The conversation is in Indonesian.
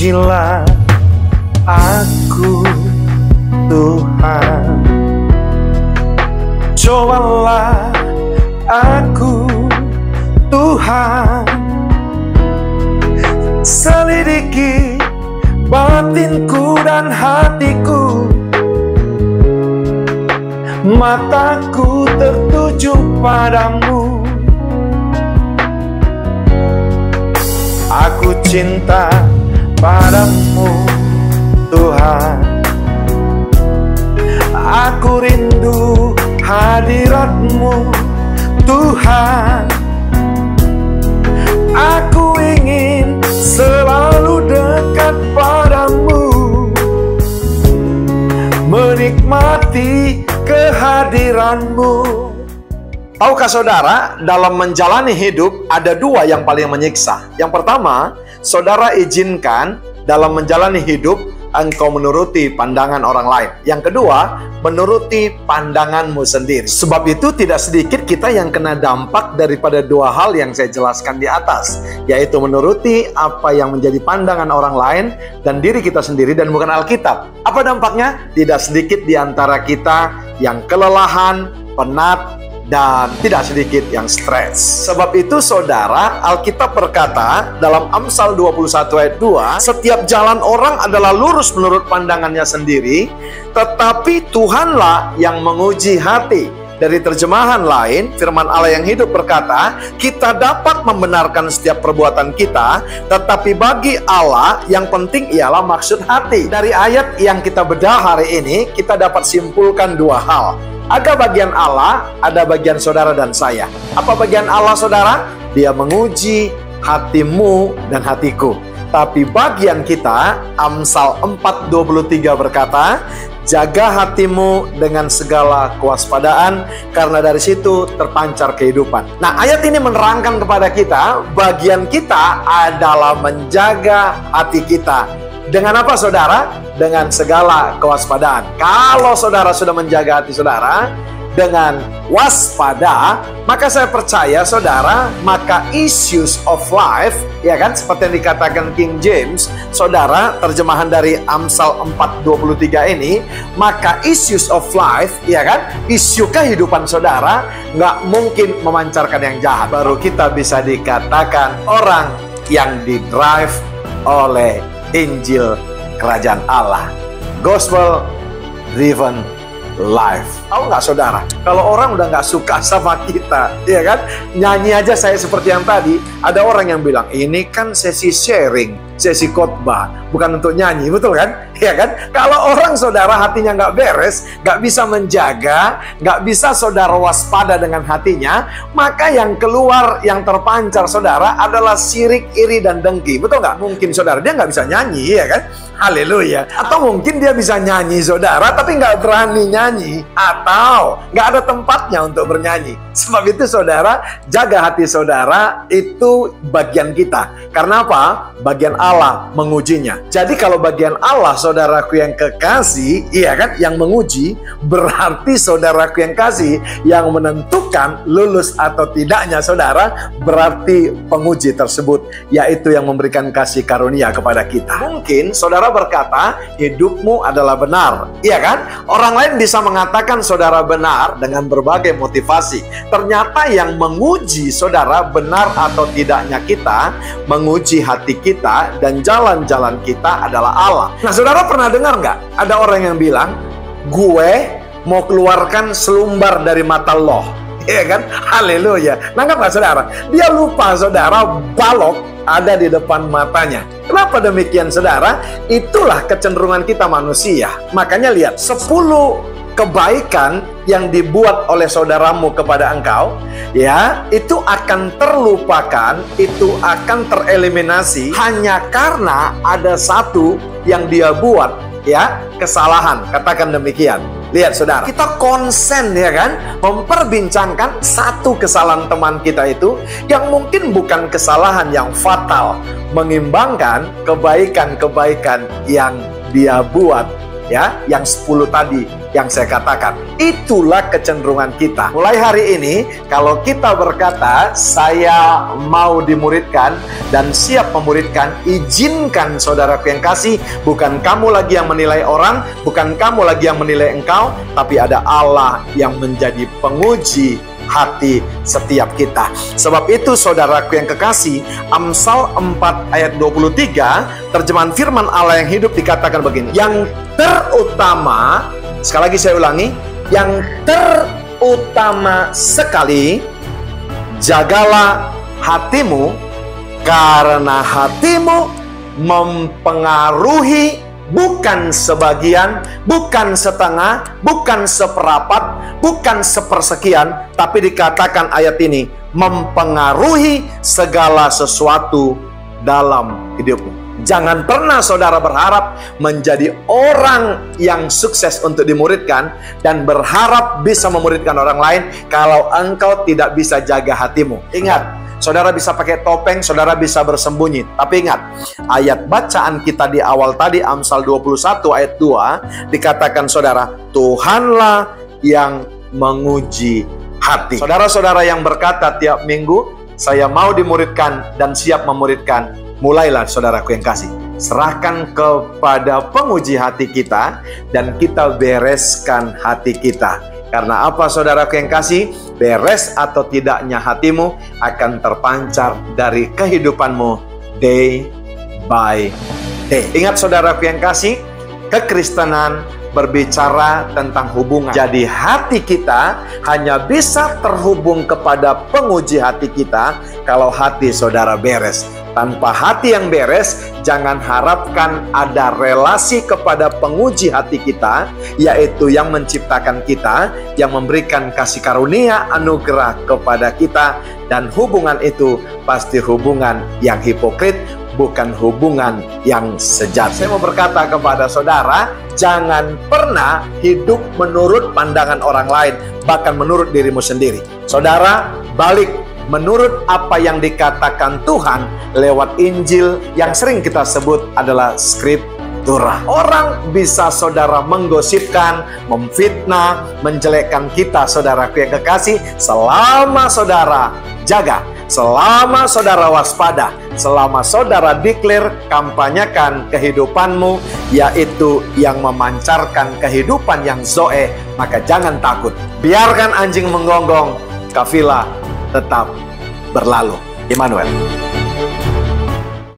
Ujilah aku Tuhan, cobalah aku Tuhan, selidiki batinku dan hatiku, mataku tertuju padamu. Aku cinta padamu Tuhan, aku rindu hadirat-Mu Tuhan, aku ingin selalu dekat padamu, menikmati kehadiran-Mu. Tahukah saudara, dalam menjalani hidup ada dua yang paling menyiksa. Yang pertama, saudara izinkan dalam menjalani hidup engkau menuruti pandangan orang lain. Yang kedua, menuruti pandanganmu sendiri. Sebab itu tidak sedikit kita yang kena dampak daripada dua hal yang saya jelaskan di atas, yaitu menuruti apa yang menjadi pandangan orang lain dan diri kita sendiri dan bukan Alkitab. Apa dampaknya? Tidak sedikit di antara kita yang kelelahan, penat, dan tidak sedikit yang stres. Sebab itu saudara, Alkitab berkata dalam Amsal 21 ayat 2, setiap jalan orang adalah lurus menurut pandangannya sendiri, tetapi Tuhanlah yang menguji hati. Dari terjemahan lain, firman Allah yang hidup berkata, kita dapat membenarkan setiap perbuatan kita, tetapi bagi Allah yang penting ialah maksud hati. Dari ayat yang kita bedah hari ini, kita dapat simpulkan dua hal. Ada bagian Allah, ada bagian saudara dan saya. Apa bagian Allah saudara? Dia menguji hatimu dan hatiku. Tapi bagian kita, Amsal 4:23 berkata, jaga hatimu dengan segala kewaspadaan, karena dari situ terpancar kehidupan. Nah, ayat ini menerangkan kepada kita, bagian kita adalah menjaga hati kita. Dengan apa saudara? Dengan segala kewaspadaan. Kalau saudara sudah menjaga hati saudara dengan waspada, maka saya percaya saudara, maka issues of life, ya kan, seperti yang dikatakan King James, saudara, terjemahan dari Amsal 4:23 ini, maka issues of life, ya kan, isu kehidupan saudara nggak mungkin memancarkan yang jahat. Baru kita bisa dikatakan orang yang didrive oleh Injil Kerajaan Allah, Gospel Driven Life. Tahu nggak saudara, kalau orang udah nggak suka sama kita, ya kan, nyanyi aja saya seperti yang tadi, ada orang yang bilang, ini kan sesi sharing, sesi khotbah, bukan untuk nyanyi, betul kan? Ya kan? Kalau orang saudara hatinya nggak beres, nggak bisa menjaga, nggak bisa saudara waspada dengan hatinya, maka yang keluar, yang terpancar saudara adalah sirik, iri, dan dengki, betul nggak? Mungkin saudara dia nggak bisa nyanyi, ya kan? Haleluya. Atau mungkin dia bisa nyanyi saudara, tapi nggak berani nyanyi, atau nggak ada tempatnya untuk bernyanyi. Sebab itu saudara, jaga hati saudara, itu bagian kita. Karena apa? Bagian Allah mengujinya. Jadi kalau bagian Allah, saudaraku yang kekasih, iya kan, yang menguji, berarti saudaraku yang kasih yang menentukan lulus atau tidaknya saudara, berarti penguji tersebut, yaitu yang memberikan kasih karunia kepada kita. Mungkin saudara berkata, hidupmu adalah benar, iya kan? Orang lain bisa mengatakan saudara benar dengan berbagai motivasi. Ternyata yang menguji saudara benar atau tidaknya kita, menguji hati kita dan jalan-jalan kita adalah Allah. Nah, saudara pernah dengar nggak? Ada orang yang bilang, gue mau keluarkan selumbar dari mata lo, iya kan? Haleluya. Nangkap nggak saudara? Dia lupa saudara, balok ada di depan matanya. Kenapa demikian saudara? Itulah kecenderungan kita manusia. Makanya lihat, 10 kebaikan yang dibuat oleh saudaramu kepada engkau, ya, itu akan terlupakan, itu akan tereliminasi hanya karena ada satu yang dia buat, ya, kesalahan. Katakan demikian. Lihat saudara, kita konsen, ya kan, memperbincangkan satu kesalahan teman kita itu yang mungkin bukan kesalahan yang fatal, mengimbangkan kebaikan-kebaikan yang dia buat ya, yang 10 tadi yang saya katakan. Itulah kecenderungan kita. Mulai hari ini, kalau kita berkata, saya mau dimuridkan dan siap memuridkan, izinkan saudaraku yang kasih, bukan kamu lagi yang menilai orang, bukan kamu lagi yang menilai engkau, tapi ada Allah yang menjadi penguji hati setiap kita. Sebab itu saudaraku yang kekasih, Amsal 4 ayat 23, terjemahan firman Allah yang hidup dikatakan begini, yang terutama, sekali lagi saya ulangi, yang terutama sekali, jagalah hatimu, karena hatimu mempengaruhi bukan sebagian, bukan setengah, bukan seperapat, bukan sepersekian, tapi dikatakan ayat ini mempengaruhi segala sesuatu dalam hidupmu. Jangan pernah saudara berharap menjadi orang yang sukses untuk dimuridkan dan berharap bisa memuridkan orang lain kalau engkau tidak bisa jaga hatimu. Ingat, saudara bisa pakai topeng, saudara bisa bersembunyi. Tapi ingat, ayat bacaan kita di awal tadi, Amsal 21 ayat 2, dikatakan saudara, Tuhanlah yang menguji hati. Saudara-saudara yang berkata tiap minggu, saya mau dimuridkan dan siap memuridkan, mulailah saudaraku yang kasih. Serahkan kepada penguji hati kita dan kita bereskan hati kita. Karena apa saudaraku yang kasih? Beres atau tidaknya hatimu akan terpancar dari kehidupanmu day by day. Ingat saudaraku yang kasih, kekristenan berbicara tentang hubungan. Jadi hati kita hanya bisa terhubung kepada penguji hati kita kalau hati saudara beres. Tanpa hati yang beres, jangan harapkan ada relasi kepada penguji hati kita, yaitu yang menciptakan kita, yang memberikan kasih karunia anugerah kepada kita, dan hubungan itu pasti hubungan yang hipokrit, bukan hubungan yang sejati. Saya mau berkata kepada saudara, jangan pernah hidup menurut pandangan orang lain, bahkan menurut dirimu sendiri. Saudara, balik menurut apa yang dikatakan Tuhan lewat Injil yang sering kita sebut adalah Skriptura. Orang bisa saudara menggosipkan, memfitnah, menjelekkan kita saudaraku yang kekasih, selama saudara jaga, selama saudara waspada, selama saudara declare, kampanyakan kehidupanmu, yaitu yang memancarkan kehidupan yang zoe, maka jangan takut. Biarkan anjing menggonggong, kafilah tetap berlalu. Immanuel.